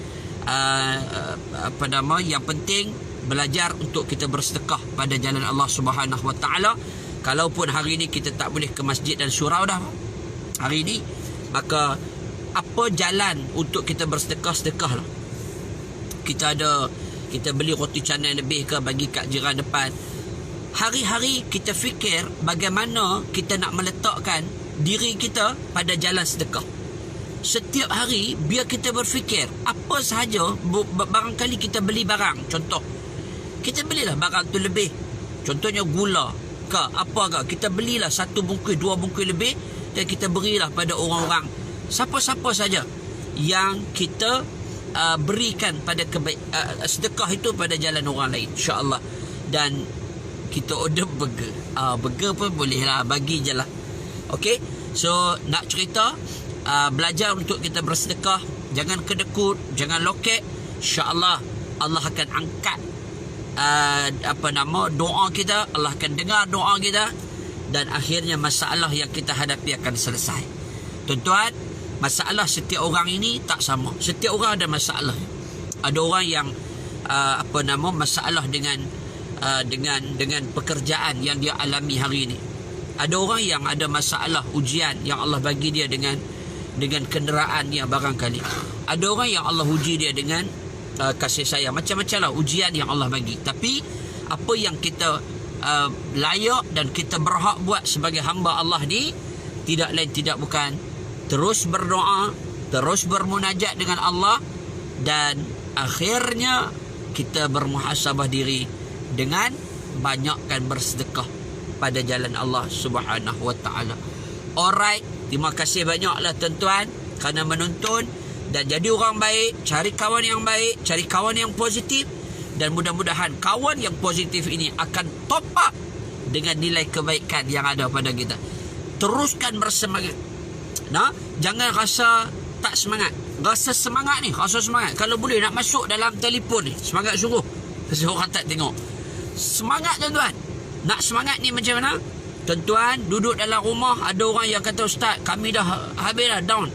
yang penting belajar untuk kita bersedekah pada jalan Allah Subhanahu wa taala. Kalaupun hari ni kita tak boleh ke masjid dan surau dah hari ni, maka apa jalan untuk kita bersedekah, sedekahlah. Kita beli roti canai lebih ke, bagi kat jiran depan. Hari-hari kita fikir bagaimana kita nak meletakkan diri kita pada jalan sedekah. Setiap hari biar kita berfikir apa sahaja. Barangkali kita beli barang, contoh kita belilah barang tu lebih, contohnya gula ke apa ke, kita belilah 1 bungkus 2 bungkus lebih, dan kita berilah pada orang-orang, siapa-siapa saja yang kita berikan pada sedekah itu pada jalan orang lain, insya-Allah. Dan kita order burger, burger pun boleh lah, bagi je lah. Okay, so nak cerita, belajar untuk kita bersedekah. Jangan kedekut, jangan loket. InsyaAllah Allah akan angkat doa kita. Allah akan dengar doa kita, dan akhirnya masalah yang kita hadapi akan selesai. Tuan-tuan, masalah setiap orang ini tak sama. Setiap orang ada masalah. Ada orang yang masalah dengan pekerjaan yang dia alami hari ini. Ada orang yang ada masalah ujian yang Allah bagi dia dengan kenderaan yang barangkali. Ada orang yang Allah uji dia dengan kasih sayang. Macam-macam lah ujian yang Allah bagi. Tapi apa yang kita layak dan kita berhak buat sebagai hamba Allah ni, tidak lain tidak bukan terus berdoa, terus bermunajat dengan Allah, dan akhirnya kita bermuhasabah diri dengan banyakkan bersedekah pada jalan Allah Subhanahu wa taala. Alright, terima kasih banyaklah tuan-tuan kerana menonton, dan jadi orang baik, cari kawan yang baik, cari kawan yang positif, dan mudah-mudahan kawan yang positif ini akan top up dengan nilai kebaikan yang ada pada kita. Teruskan bersemangat. Nah, jangan rasa tak semangat. Rasa semangat ni, rasa semangat. Kalau boleh nak masuk dalam telefon ni, semangat sungguh. Pasal orang tak tengok. Semangat tuan-tuan. Nak semangat ni macam mana? Tuan-tuan duduk dalam rumah, ada orang yang kata, Ustaz, kami dah habis dah down.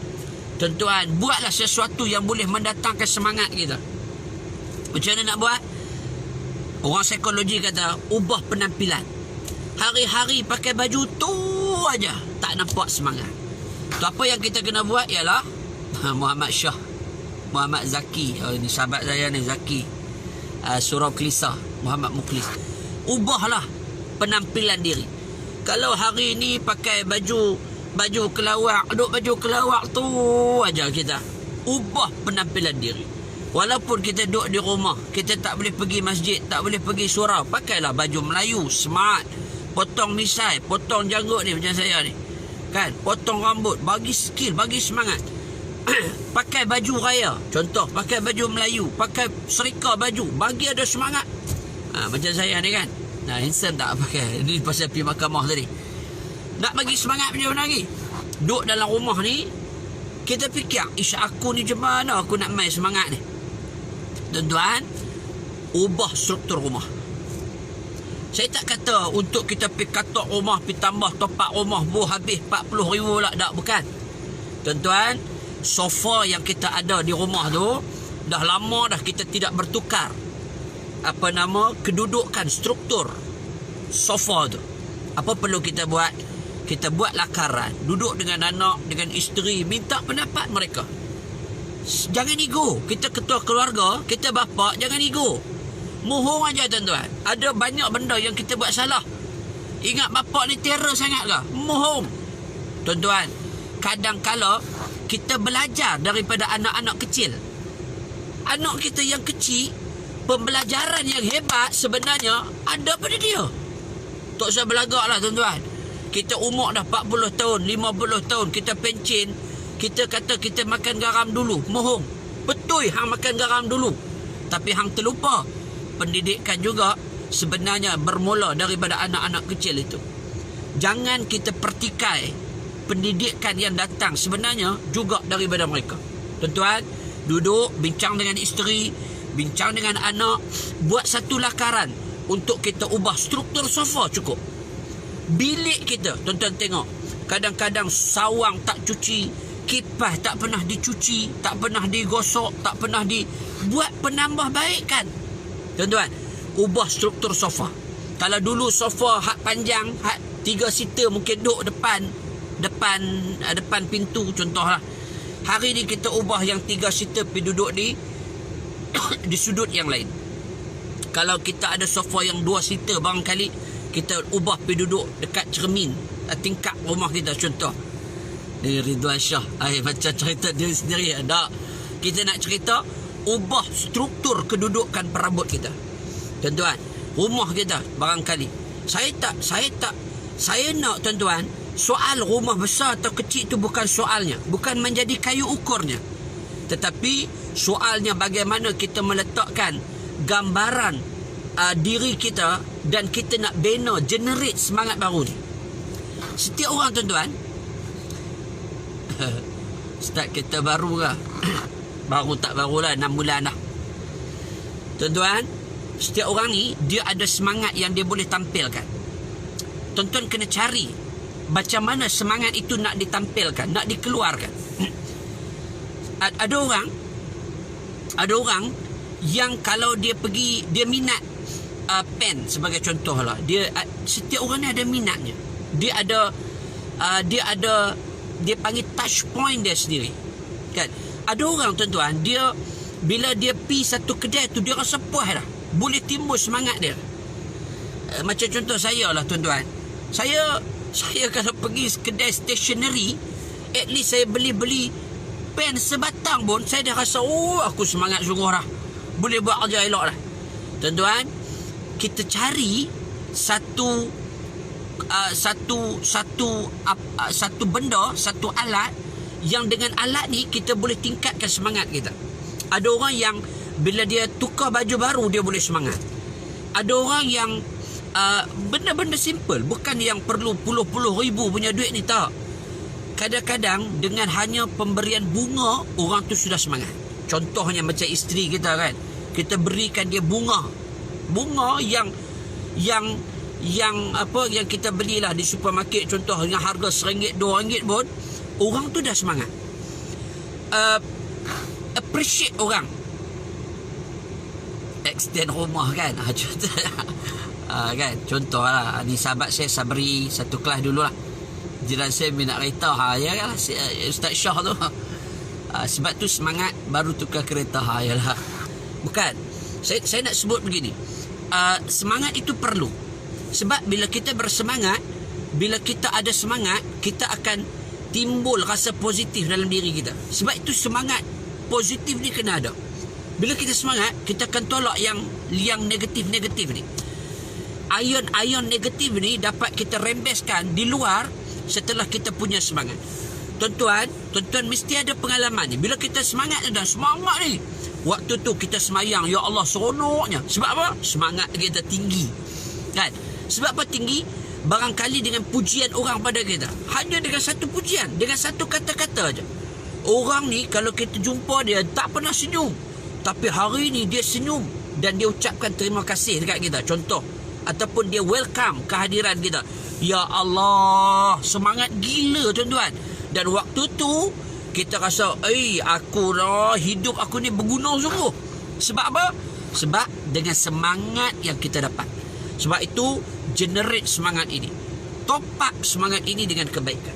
Tuan-tuan, buatlah sesuatu yang boleh mendatangkan semangat kita. Macam mana nak buat? Orang psikologi kata, ubah penampilan. Hari-hari pakai baju tu aja, tak nampak semangat. Tu apa yang kita kena buat ialah Muhammad Shah, Muhammad Zaki, ini sahabat saya ni, Zaki, Surau Kelisa, Muhammad Mukhlis. Ubahlah penampilan diri. Kalau hari ni pakai baju kelawak, duk baju kelawak tu aja kita. Ubah penampilan diri. Walaupun kita duduk di rumah, kita tak boleh pergi masjid, tak boleh pergi surau, pakailah baju Melayu, smart. Potong misai, potong janggut ni macam saya ni. Kan? Potong rambut, bagi skill, bagi semangat. Pakai baju raya, contoh, pakai baju Melayu, pakai serika baju, bagi ada semangat. Macam saya ni kan. Nah, handsome tak pakai. Ini pasal pergi mahkamah tadi. Nak bagi semangat macam mana lagi? Duduk dalam rumah ni, kita fikir, aku ni macam mana aku nak main semangat ni? Tuan-tuan, ubah struktur rumah. Saya tak kata untuk kita pergi katok rumah, pergi tambah topak rumah, habis 40,000 lah. Tak, bukan. Tuan-tuan, sofa yang kita ada di rumah tu, dah lama dah kita tidak bertukar kedudukan struktur sofa tu. Apa perlu kita buat? Kita buat lakaran, duduk dengan anak, dengan isteri, minta pendapat mereka. Jangan ego. Kita ketua keluarga, kita bapa, jangan ego. Mohong aja tuan-tuan. Ada banyak benda yang kita buat salah. Ingat bapa ni terror sangat ke? Mohong. Tuan-tuan, kadang-kala kita belajar daripada anak-anak kecil. Anak kita yang kecil, pembelajaran yang hebat sebenarnya ada pada dia. Tak usah belagak lah tuan-tuan. Kita umur dah 40 tahun, 50 tahun, kita pencin, kita kata kita makan garam dulu. Mohong. Betul hang makan garam dulu. Tapi hang terlupa, pendidikan juga sebenarnya bermula daripada anak-anak kecil itu. Jangan kita pertikai pendidikan yang datang sebenarnya juga daripada mereka. Tuan-tuan, duduk, bincang dengan isteri, bincang dengan anak, buat satu lakaran untuk kita ubah struktur sofa cukup. Bilik kita, tuan-tuan tengok, kadang-kadang sawang tak cuci, kipas tak pernah dicuci, tak pernah digosok, tak pernah dibuat penambah baik kan. Tuan-tuan, ubah struktur sofa. Kalau dulu sofa hak panjang, hak 3 seater mungkin duduk depan pintu contohlah. Hari ni kita ubah yang 3 seater pergi duduk di sudut yang lain. Kalau kita ada sofa yang 2 seater, barangkali kita ubah pergi duduk dekat cermin tingkap rumah kita contoh. Ni Ridwan Shah, macam cerita diri sendiri. Tak, kita nak cerita ubah struktur kedudukan perabot kita. Tuan-tuan, rumah kita barangkali saya nak tuan-tuan, soal rumah besar atau kecil itu bukan soalnya, bukan menjadi kayu ukurnya, tetapi soalnya bagaimana kita meletakkan gambaran diri kita, dan kita nak bina, generate semangat baru ni. Setiap orang tuan-tuan, Ustaz kita baru ke? Baru tak barulah, 6 bulan dah. Tuan-tuan, setiap orang ni dia ada semangat yang dia boleh tampilkan. Tuan-tuan kena cari macam mana semangat itu nak ditampilkan, nak dikeluarkan. Ada orang yang kalau dia pergi, dia minat pen sebagai contoh lah. Setiap orang ni ada minatnya. Dia ada dia panggil touch point dia sendiri. Kan? Ada orang tuan-tuan, dia bila dia pi satu kedai tu, dia rasa puas dah. Boleh timbul semangat dia. Macam contoh saya lah tuan-tuan. Saya kalau pergi kedai stationery, at least saya beli pen sebatang pun, saya dah rasa aku semangat sungguh dah. Boleh buat kerja elok dah. Tuan-tuan, kita cari satu benda, satu alat yang dengan alat ni kita boleh tingkatkan semangat kita. Ada orang yang bila dia tukar baju baru dia boleh semangat. Ada orang yang benda-benda simple, bukan yang perlu puluh-puluh ribu punya duit ni, tak. Kadang-kadang dengan hanya pemberian bunga, orang tu sudah semangat. Contohnya macam isteri kita kan, kita berikan dia bunga yang kita belilah di supermarket, contoh dengan harga RM1, RM2 pun, orang tu dah semangat. Appreciate orang, extend rumah kan. Contoh kan, contoh lah, ni sahabat saya Sabri, satu kelas dulu lah, jiran saya minat kereta. Ya kan, Ustaz Syah tu. Sebab tu semangat baru tukar kereta. Yalah. Bukan, saya nak sebut begini, semangat itu perlu. Sebab bila kita bersemangat, bila kita ada semangat, kita akan timbul rasa positif dalam diri kita. Sebab itu semangat positif ni kena ada. Bila kita semangat, kita akan tolak yang negatif-negatif ni. Ion negatif ni dapat kita rembeskan di luar setelah kita punya semangat. Tuan-tuan mesti ada pengalaman ni. Bila kita semangat ni, waktu tu kita semayang, ya Allah seronoknya. Sebab apa? Semangat kita tinggi. Kan? Sebab apa tinggi? Barangkali dengan pujian orang pada kita. Hanya dengan satu pujian, dengan satu kata-kata aja. Orang ni kalau kita jumpa dia tak pernah senyum, tapi hari ni dia senyum dan dia ucapkan terima kasih dekat kita. Contoh, ataupun dia welcome kehadiran kita. Ya Allah, semangat gila tuan-tuan. Dan waktu tu kita rasa, hidup aku ni berguna sungguh. Sebab apa? Sebab dengan semangat yang kita dapat. Sebab itu generate semangat ini. Top up semangat ini dengan kebaikan.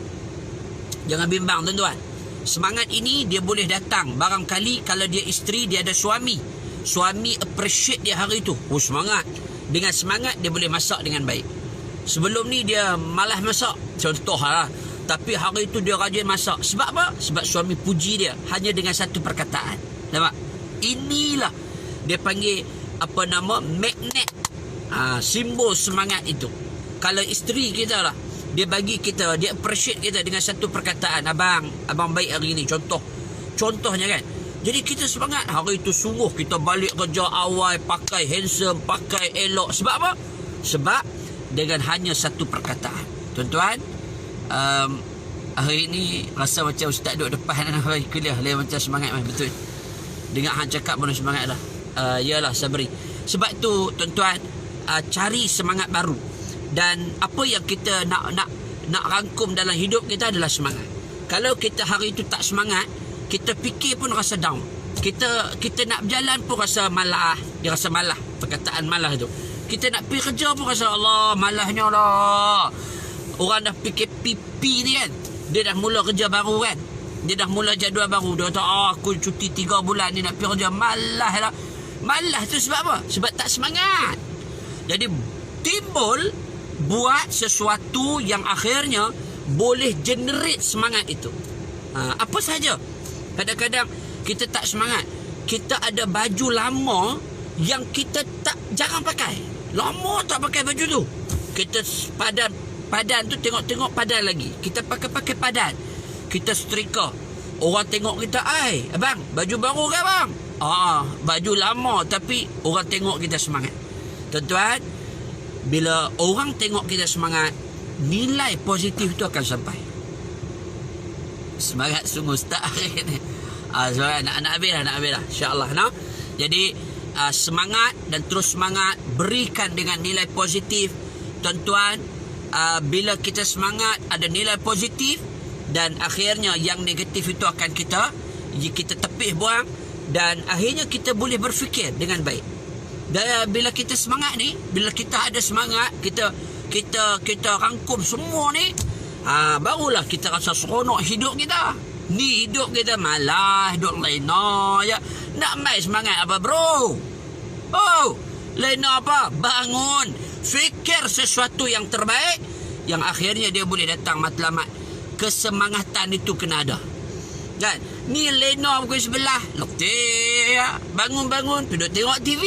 Jangan bimbang tuan-tuan. Semangat ini dia boleh datang. Barangkali kalau dia isteri, dia ada suami. Suami appreciate dia hari itu. Semangat. Dengan semangat dia boleh masak dengan baik. Sebelum ni dia malas masak, contoh lah, tapi hari itu dia rajin masak. Sebab apa? Sebab suami puji dia hanya dengan satu perkataan. Nampak? Inilah dia panggil magnet. Simbol semangat itu. Kalau isteri kita lah, dia bagi kita, dia appreciate kita dengan satu perkataan, abang baik hari ni, contohnya kan. Jadi kita semangat hari itu sungguh. Kita balik kerja awal, pakai handsome, pakai elok. Sebab apa? Sebab dengan hanya satu perkataan. Tuan-tuan, hari ini rasa macam ustaz duduk depan kuliah, dia macam semangat. Betul. Dengar hang cakap pun semangat dah. Yalah, Sabri. Sebab tu tuan-tuan, cari semangat baru. Dan apa yang kita nak rangkum dalam hidup kita adalah semangat. Kalau kita hari itu tak semangat, kita fikir pun rasa down. Kita nak berjalan pun rasa malah. Dia rasa malah. Perkataan malah tu. Kita nak pergi kerja pun rasa Allah malahnya lah. Orang dah fikir pipi ni kan, dia dah mula kerja baru kan, dia dah mula jadual baru. Dia kata aku cuti 3 bulan ni nak pergi kerja. Malah lah. Malah tu sebab apa? Sebab tak semangat. Jadi timbul buat sesuatu yang akhirnya boleh generate semangat itu. Apa sahaja. Kadang-kadang kita tak semangat. Kita ada baju lama yang kita jarang pakai. Lama tak pakai baju tu. Kita padan tu tengok padan lagi. Kita pakai padan. Kita setrika. Orang tengok kita, abang, baju baru ke abang? Baju lama, tapi orang tengok kita semangat. Tuan-tuan, bila orang tengok kita semangat, nilai positif tu akan sampai. Semangat sungguh ustaz hari ni. Nak habis lah. InsyaAllah. Jadi semangat dan terus semangat. Berikan dengan nilai positif. Tuan-tuan, bila kita semangat, ada nilai positif. Dan akhirnya yang negatif itu akan kita tepih buang. Dan akhirnya kita boleh berfikir dengan baik. Dan bila kita semangat ni, bila kita ada semangat, kita kita rangkum semua ni, barulah kita rasa seronok hidup kita. Ni hidup kita malah hidup lena je. Nak main semangat apa bro? Oh, lena apa? Bangun, fikir sesuatu yang terbaik, yang akhirnya dia boleh datang matlamat. Kesemangatan itu kena ada. Kan? Ni lena pukul 11, letih, bangun-bangun duduk tengok TV.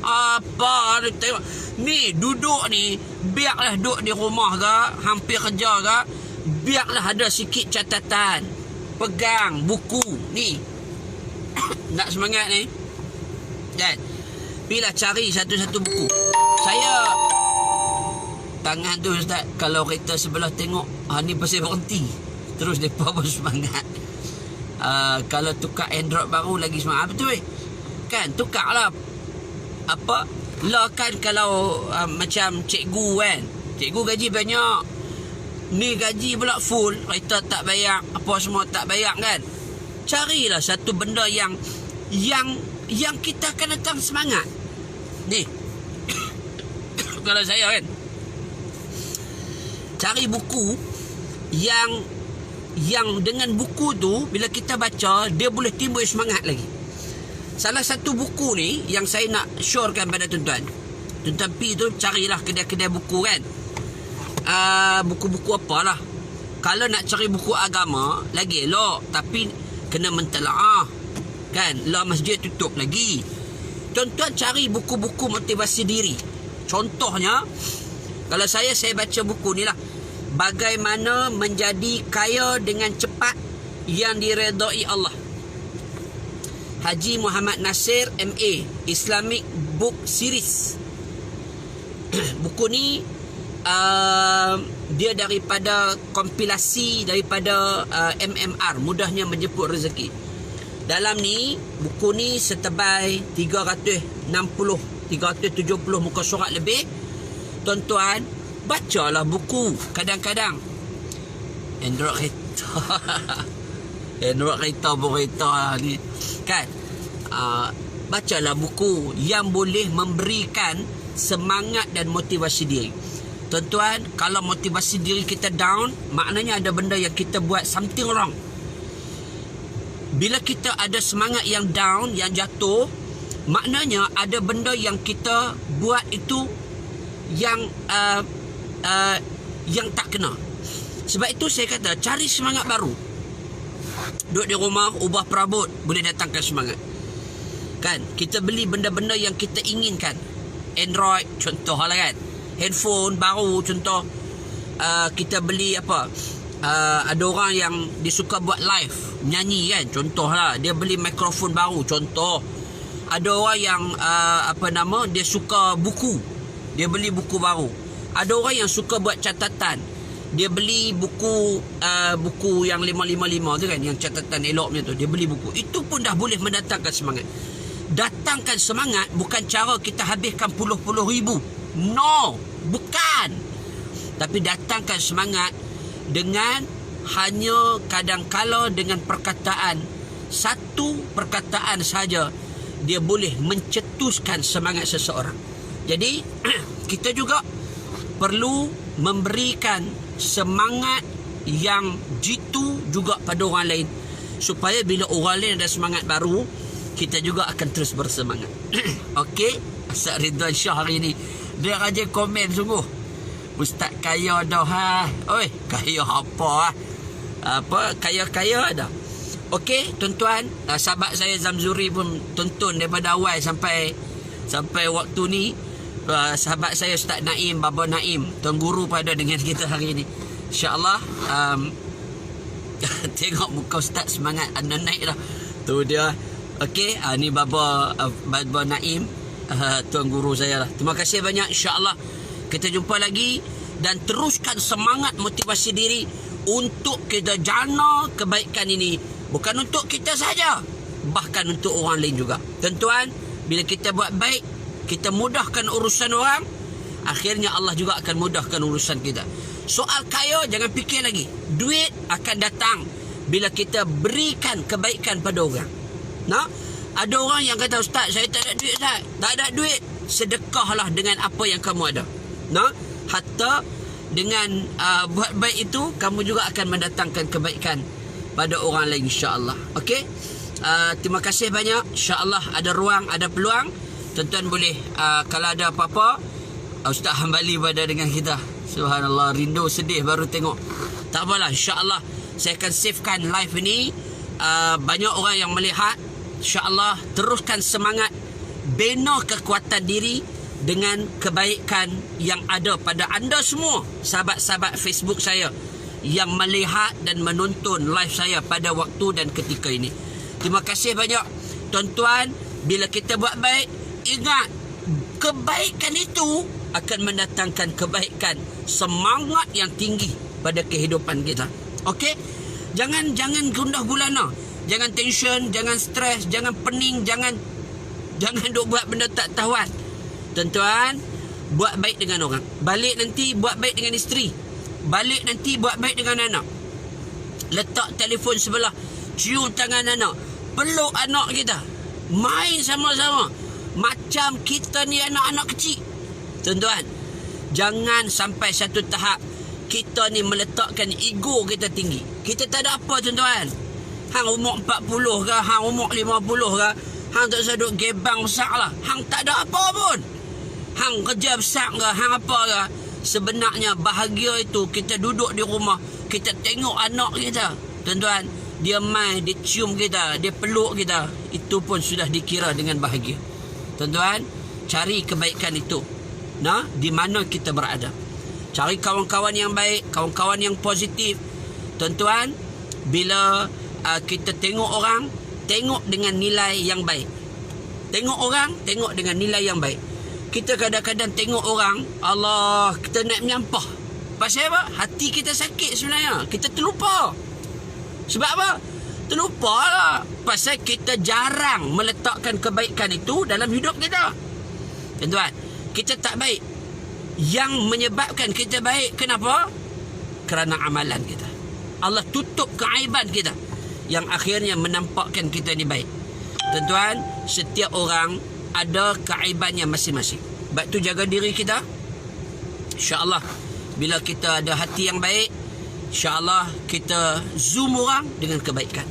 Apa dia tengok? Ni duduk ni, biarlah duduk di rumah ke, hampir kerja ke, biarlah ada sikit catatan, pegang buku ni. Nak semangat ni, dan bila cari satu-satu buku. Saya tangan tu Ustaz, kalau kereta sebelah tengok ni pasal berhenti, terus mereka pun semangat. Kalau tukar Android baru lagi semangat. Betul kan, tukar lah. Apa lah kan, kalau macam cikgu kan, cikgu gaji banyak, ni gaji pula full, kereta tak bayar, apa semua tak bayar kan. Carilah satu benda yang kita akan datang semangat. Ni kalau saya kan, cari buku yang dengan buku tu bila kita baca, dia boleh timbul semangat lagi. Salah satu buku ni yang saya nak syorkan pada tuan-tuan P tu, carilah kedai-kedai buku kan. Buku-buku apalah. Kalau nak cari buku agama lagi elok, tapi kena mentelaah kan, lah masjid tutup lagi. Tuan-tuan cari buku-buku motivasi diri. Contohnya, kalau saya baca buku ni lah, Bagaimana Menjadi Kaya Dengan Cepat Yang Diredai Allah, Haji Muhammad Nasir MA, Islamic Book Series. Buku ni dia daripada kompilasi daripada MMR, Mudahnya Menjemput Rezeki. Dalam ni, buku ni setebal 370 muka surat lebih. Tuan-tuan, bacalah buku. Kadang-kadang Android kereta pun kereta ni kan. Bacalah buku yang boleh memberikan semangat dan motivasi diri. Tuan-tuan, kalau motivasi diri kita down, maknanya ada benda yang kita buat something wrong. Bila kita ada semangat yang down, yang jatuh, maknanya ada benda yang kita buat itu yang tak kena. Sebab itu saya kata, cari semangat baru. Duduk di rumah, ubah perabot, boleh datangkan semangat. Kan? Kita beli benda-benda yang kita inginkan. Android, contoh lah kan. Handphone baru, contoh. Kita beli apa? Ada orang yang dia suka buat live, nyanyi kan, contoh lah. Dia beli mikrofon baru, contoh. Ada orang yang dia suka buku, dia beli buku baru. Ada orang yang suka buat catatan, dia beli buku yang 555 tu kan, yang catatan eloknya tu, dia beli buku. Itu pun dah boleh mendatangkan semangat. Datangkan semangat bukan cara kita habiskan puluh-puluh ribu. No, bukan. Tapi datangkan semangat dengan hanya kadang-kala dengan perkataan. Satu perkataan saja dia boleh mencetuskan semangat seseorang. Jadi kita juga perlu memberikan semangat yang jitu juga pada orang lain, supaya bila orang lain ada semangat baru, kita juga akan terus bersemangat. Okey, Ustaz Ridwan Shah hari ni dia rajin komen sungguh. Ustaz kaya dah Oi, kaya apa Apa kaya-kaya dah. Okey, tuan-tuan, sahabat saya Zamzuri pun tonton daripada awal sampai waktu ni. Sahabat saya Ustaz Naim, Baba Naim, Tuan Guru pada dengan kita hari ni. InsyaAllah tengok muka Ustaz semangat anda naik dah. Tu dia. Okey, ni Baba Naim, Tuan Guru saya lah. Terima kasih banyak. InsyaAllah kita jumpa lagi, dan teruskan semangat motivasi diri untuk kita jana kebaikan ini. Bukan untuk kita saja, bahkan untuk orang lain juga. Tuan-tuan, bila kita buat baik, kita mudahkan urusan orang, akhirnya Allah juga akan mudahkan urusan kita. Soal kaya, jangan fikir lagi. Duit akan datang bila kita berikan kebaikan pada orang. Nah, ada orang yang kata, Ustaz, saya tak ada duit, Ustaz. Tak ada duit. Sedekahlah dengan apa yang kamu ada. Nah, hatta dengan buat baik itu, kamu juga akan mendatangkan kebaikan pada orang lain, insya-Allah. Okey. Terima kasih banyak. Insya-Allah ada ruang, ada peluang, tuan-tuan boleh kalau ada apa-apa, Ustaz Hambali berada dengan kita. Subhanallah, rindu sedih baru tengok. Tak apalah, insya-Allah saya akan savekan live ini. Banyak orang yang melihat. InsyaAllah teruskan semangat, bina kekuatan diri dengan kebaikan yang ada pada anda semua, sahabat-sahabat Facebook saya yang melihat dan menonton live saya pada waktu dan ketika ini. Terima kasih banyak tuan-tuan. Bila kita buat baik, ingat kebaikan itu akan mendatangkan kebaikan, semangat yang tinggi pada kehidupan kita. Okey? Jangan gundah gulana. Jangan tension, jangan stres, jangan pening, jangan duk buat benda tak tahuan. Tuan-tuan, buat baik dengan orang. Balik nanti buat baik dengan isteri. Balik nanti buat baik dengan anak. Letak telefon sebelah, cium tangan anak, peluk anak kita, main sama-sama macam kita ni anak-anak kecil. Tuan-tuan, jangan sampai satu tahap kita ni meletakkan ego kita tinggi. Kita tak ada apa, tuan-tuan. Hang umur 40 ke, hang umur 50 ke, hang tak usah duk gebang besar lah. Hang tak ada apa pun. Hang kerja besar ke, hang apa ke. Sebenarnya bahagia itu kita duduk di rumah, kita tengok anak kita, tuan-tuan, dia main, dia cium kita, dia peluk kita. Itu pun sudah dikira dengan bahagia. Tuan-tuan, cari kebaikan itu. Nah, di mana kita berada. Cari kawan-kawan yang baik, kawan-kawan yang positif. Tuan-tuan, bila kita tengok orang, tengok dengan nilai yang baik. Tengok orang, tengok dengan nilai yang baik. Kita kadang-kadang tengok orang, Allah, kita nak menyampah. Pasal apa? Hati kita sakit sebenarnya. Kita terlupa. Sebab apa? Terlupa lah. Pasal kita jarang meletakkan kebaikan itu dalam hidup kita. Tuan-tuan, kita tak baik. Yang menyebabkan kita baik, kenapa? Kerana amalan kita. Allah tutup keaiban kita, yang akhirnya menampakkan kita ni baik. Tuan-tuan, setiap orang ada keaibannya masing-masing. Sebab tu jaga diri kita. InsyaAllah bila kita ada hati yang baik, InsyaAllah kita zoom orang dengan kebaikan.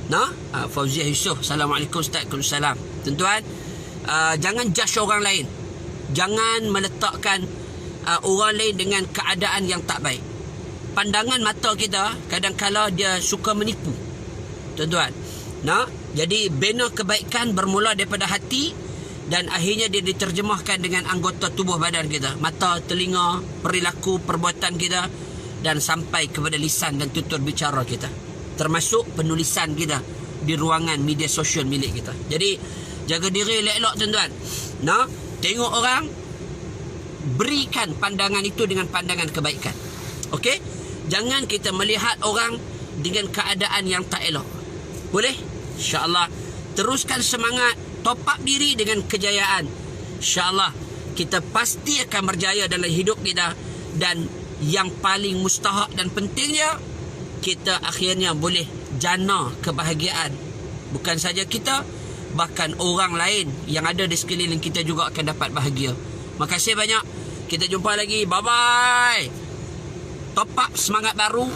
Nah, Fauziah Yusof, Assalamualaikum Ustaz. Waalaikumsalam. Tuan-tuan, jangan judge orang lain. Jangan meletakkan orang lain dengan keadaan yang tak baik. Pandangan mata kita kadang-kala dia suka menipu. Tuan-tuan, nah, jadi bina kebaikan bermula daripada hati dan akhirnya dia diterjemahkan dengan anggota tubuh badan kita, mata, telinga, perilaku, perbuatan kita, dan sampai kepada lisan dan tutur bicara kita, termasuk penulisan kita di ruangan media sosial milik kita. Jadi jaga diri elok-elok, tuan-tuan. Nah, tengok orang, berikan pandangan itu dengan pandangan kebaikan. Okey? Jangan kita melihat orang dengan keadaan yang tak elok. Boleh? InsyaAllah teruskan semangat, top up diri dengan kejayaan. InsyaAllah kita pasti akan berjaya dalam hidup kita. Dan yang paling mustahak dan pentingnya, kita akhirnya boleh jana kebahagiaan. Bukan saja kita, bahkan orang lain yang ada di sekeliling kita juga akan dapat bahagia. Makasih banyak. Kita jumpa lagi. Bye-bye. Top up semangat baru,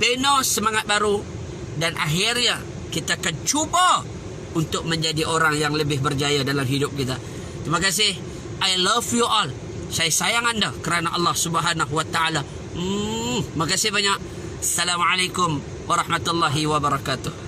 bina semangat baru, dan akhirnya kita akan cuba untuk menjadi orang yang lebih berjaya dalam hidup kita. Terima kasih. I love you all. Saya sayang anda kerana Allah Subhanahu wa taala. Terima kasih banyak. Assalamualaikum warahmatullahi wabarakatuh.